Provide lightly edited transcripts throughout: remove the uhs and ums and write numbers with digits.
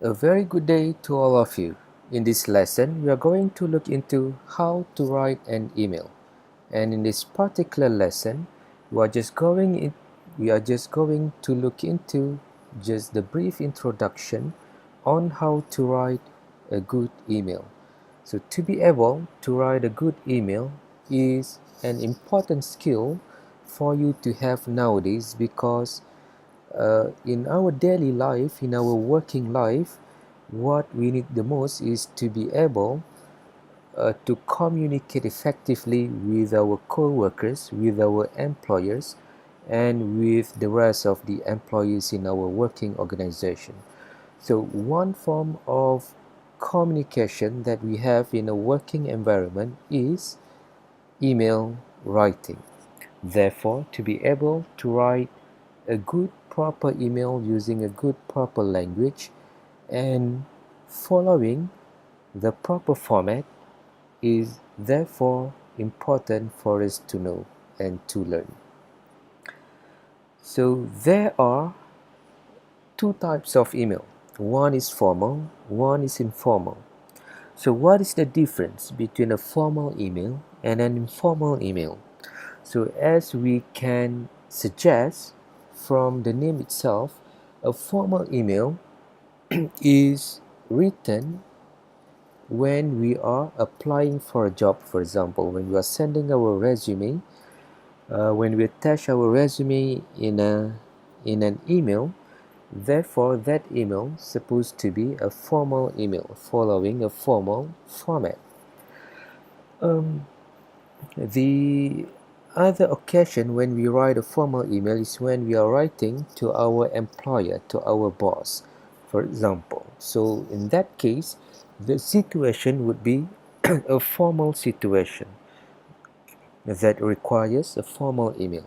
A very good day to all of you. In this lesson, we are going to look into how to write an email. And in this particular lesson, we are just going to look into just the brief introduction on how to write a good email. So to be able to write a good email is an important skill for you to have nowadays because in our daily life, in our working life, what we need the most is to be able to communicate effectively with our co-workers, with our employers, and with the rest of the employees in our working organization. So one form of communication that we have in a working environment is email writing. Therefore, to be able to write a good proper email using a good proper language and following the proper format is therefore important for us to know and to learn. So there are two types of email. One is formal, one is informal. So what is the difference between a formal email and an informal email? So as we can suggest from the name itself, a formal email is written when we are applying for a job. For example, when we are sending our resume, when we attach our resume in an email, therefore that email is supposed to be a formal email following a formal format. The other occasion when we write a formal email is when we are writing to our employer, to our boss, for example. So in that case, the situation would be a formal situation that requires a formal email.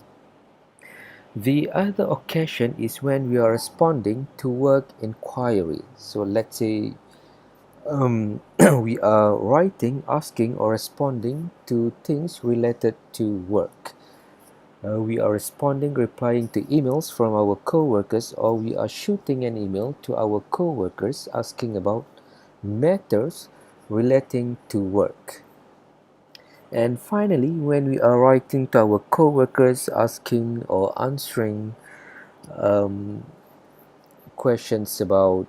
The other occasion is when we are responding to work inquiry. So let's say we are writing, asking, or responding to things related to work. We are responding, replying to emails from our co-workers, or we are shooting an email to our co-workers asking about matters relating to work. And finally, when we are writing to our co-workers asking or answering questions about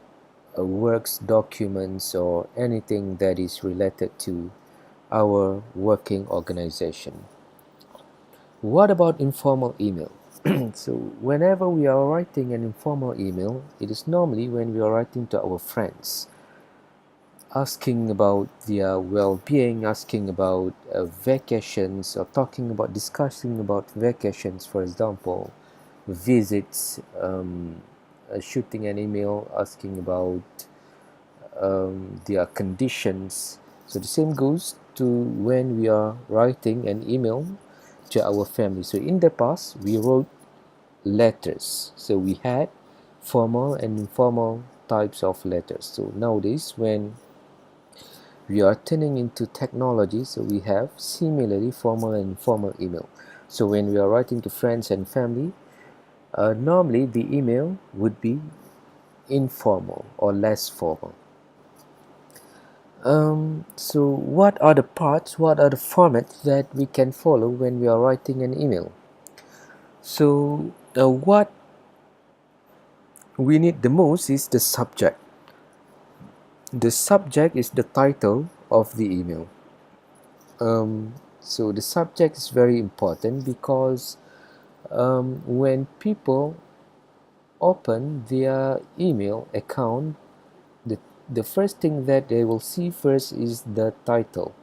works documents or anything that is related to our working organization. What about informal email? So whenever we are writing an informal email, it is normally when we are writing to our friends, asking about their well-being, asking about vacations, or discussing about vacations, for example, visits, shooting an email asking about their conditions. So the same goes to when we are writing an email to our family. So in the past, we wrote letters. So we had formal and informal types of letters. So nowadays, when we are turning into technology, so we have similarly formal and informal email. So when we are writing to friends and family, normally the email would be informal or less formal. So what are the formats that we can follow when we are writing an email? So what we need the most is the subject. The subject is the title of the email. So the subject is very important because when people open their email account, the first thing that they will see first is the title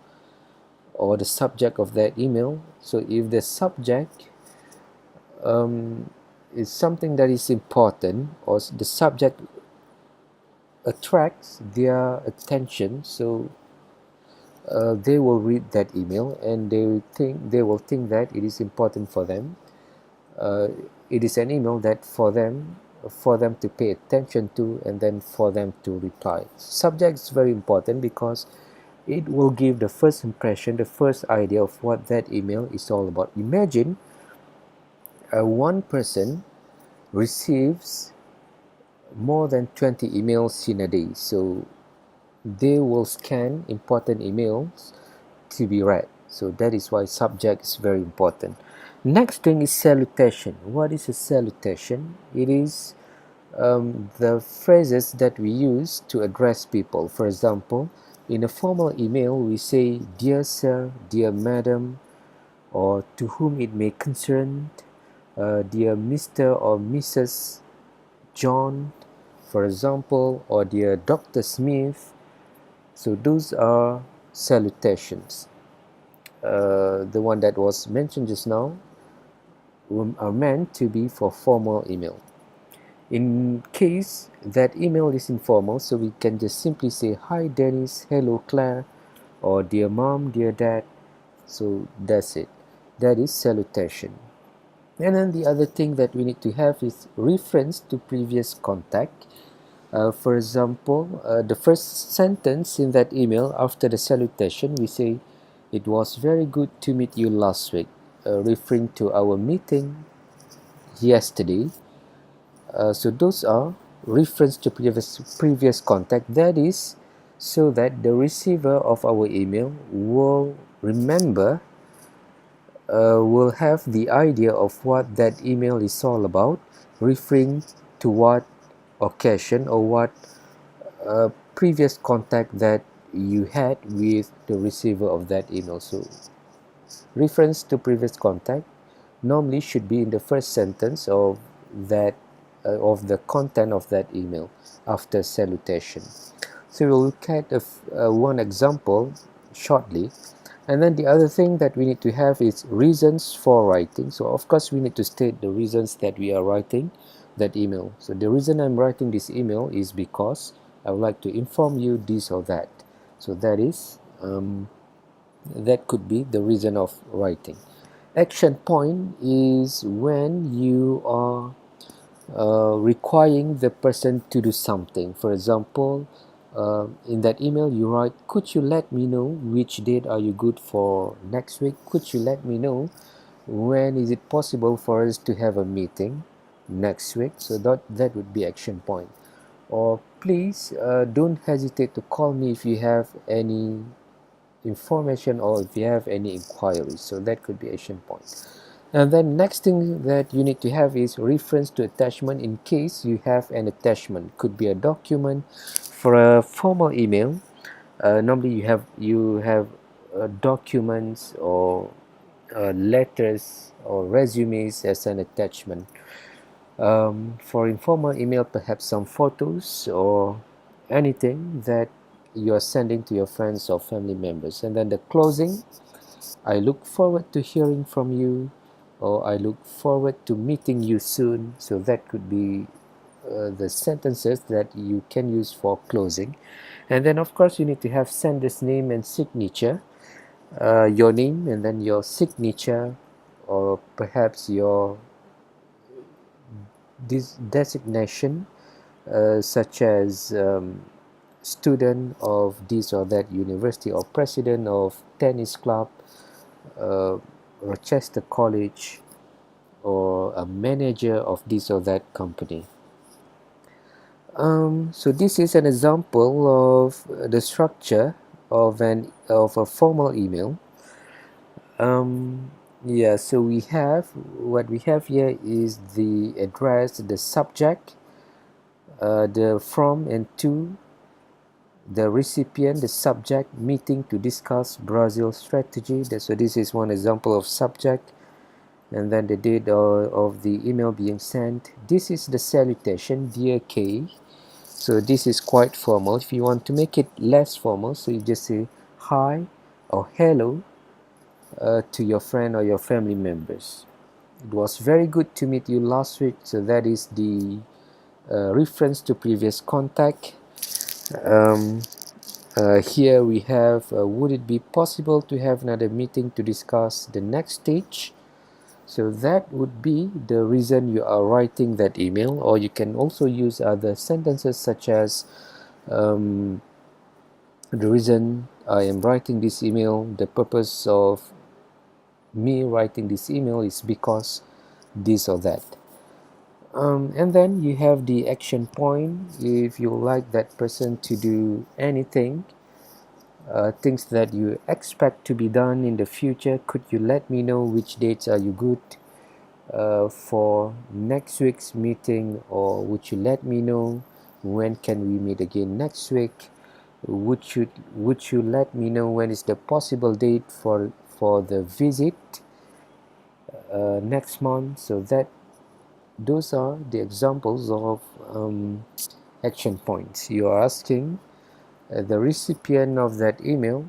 or the subject of that email. So if the subject is something that is important, or the subject attracts their attention, so they will read that email and they will think that it is important for them. It is an email that for them to pay attention to, and then for them to reply. Subject is very important because it will give the first impression, the first idea of what that email is all about. Imagine one person receives more than 20 emails in a day, so they will scan important emails to be read. So that is why subject is very important. Next thing is salutation. What is a salutation? It is the phrases that we use to address people. For example, in a formal email, we say dear sir, dear madam, or to whom it may concern, dear Mr. or Mrs. John, for example, or dear Dr. Smith. So those are salutations. The one that was mentioned just now are meant to be for formal email. In case that email is informal, so we can just simply say hi Dennis, hello Claire, or dear mom, dear dad. So that's it. That is salutation. And then the other thing that we need to have is reference to previous contact. For example, the first sentence in that email after the salutation, we say, "It was very good to meet you last week," referring to our meeting yesterday. So those are reference to previous contact. That is so that the receiver of our email will remember, will have the idea of what that email is all about, referring to what occasion or what previous contact that you had with the receiver of that email. So reference to previous contact normally should be in the first sentence of that of the content of that email after salutation. So we'll look at one example shortly. And then the other thing that we need to have is reasons for writing. So of course we need to state the reasons that we are writing that email. So the reason I'm writing this email is because I would like to inform you this or that. So that is that could be the reason of writing. Action point is when you are requiring the person to do something. For example, in that email you write, "Could you let me know which date are you good for next week? Could you let me know when is it possible for us to have a meeting next week?" So that would be action point. Or please don't hesitate to call me if you have any information or if you have any inquiries. So that could be action point. And then next thing that you need to have is reference to attachment in case you have an attachment. Could be a document. For a formal email, normally you have documents or letters or resumes as an attachment. For informal email, perhaps some photos or anything that you are sending to your friends or family members. And then the closing, "I look forward to hearing from you," or "I look forward to meeting you soon." So that could be the sentences that you can use for closing. And then of course you need to have sender's name and signature, your name and then your signature, or perhaps your designation, such as student of this or that university, or president of tennis club, Rochester College, or a manager of this or that company. So this is an example of the structure of a formal email. Yeah, so what we have here is the address, the subject, the from and to, the recipient, the subject, meeting to discuss Brazil strategy. So this is one example of subject, and then the date of the email being sent. This is the salutation, "Dear K." So this is quite formal. If you want to make it less formal, so you just say hi or hello to your friend or your family members. "It was very good to meet you last week." So that is the reference to previous contact. Here we have, "Would it be possible to have another meeting to discuss the next stage?" So that would be the reason you are writing that email. Or you can also use other sentences such as, "The reason I am writing this email, the purpose of me writing this email is because this or that." And then you have the action point. If you like that person to do anything, things that you expect to be done in the future, could you let me know which dates are you good for next week's meeting, or would you let me know when can we meet again next week? Would you let me know when is the possible date for the visit next month? So that those are the examples of action points. You are asking the recipient of that email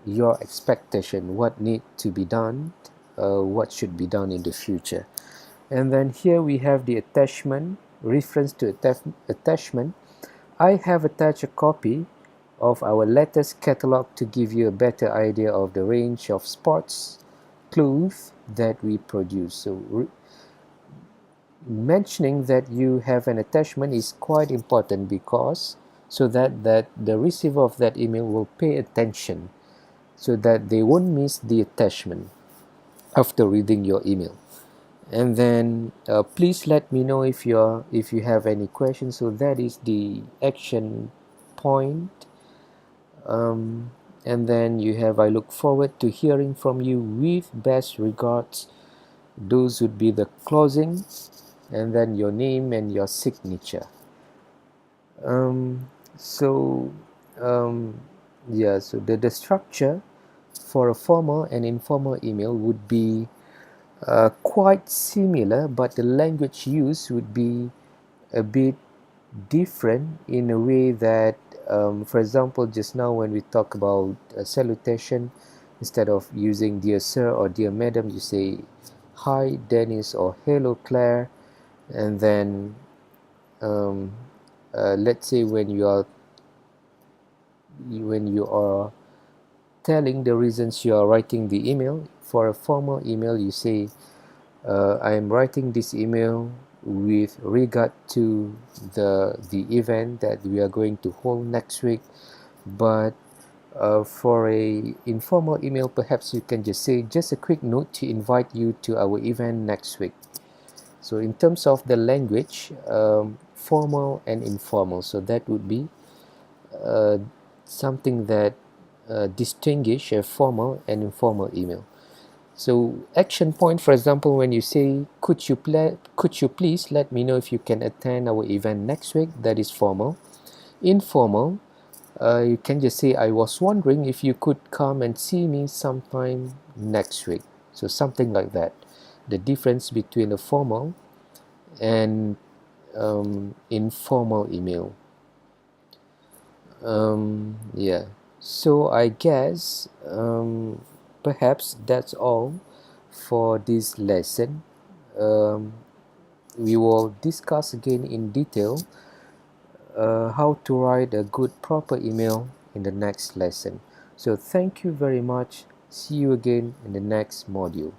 your expectation, what need to be done, what should be done in the future. And then here we have the attachment, reference to attachment. I have attached a copy of our latest catalog to give you a better idea of the range of sports clothes that we produce. So mentioning that you have an attachment is quite important, because so that the receiver of that email will pay attention, so that they won't miss the attachment after reading your email. And then please let me know if you have any questions. So that is the action point. And then you have, I look forward to hearing from you, with best regards. Those would be the closing, and then your name and your signature. So yeah, so the structure for a formal and informal email would be quite similar, but the language used would be a bit different, in a way that for example, just now when we talk about salutation, instead of using dear sir or dear madam, you say hi Dennis or hello Claire. And then let's say when you are telling the reasons you are writing the email, for a formal email you say I am writing this email with regard to the event that we are going to hold next week. But for a informal email, perhaps you can just say just a quick note to invite you to our event next week. So in terms of the language, formal and informal, so that would be uh, something that distinguish a formal and informal email. So action point, for example, when you say could you please let me know if you can attend our event next week, that is formal. Informal, you can just say I was wondering if you could come and see me sometime next week. So something like that. The difference between a formal and informal email. Yeah, so I guess perhaps that's all for this lesson. We will discuss again in detail how to write a good proper email in the next lesson. So thank you very much. See you again in the next module.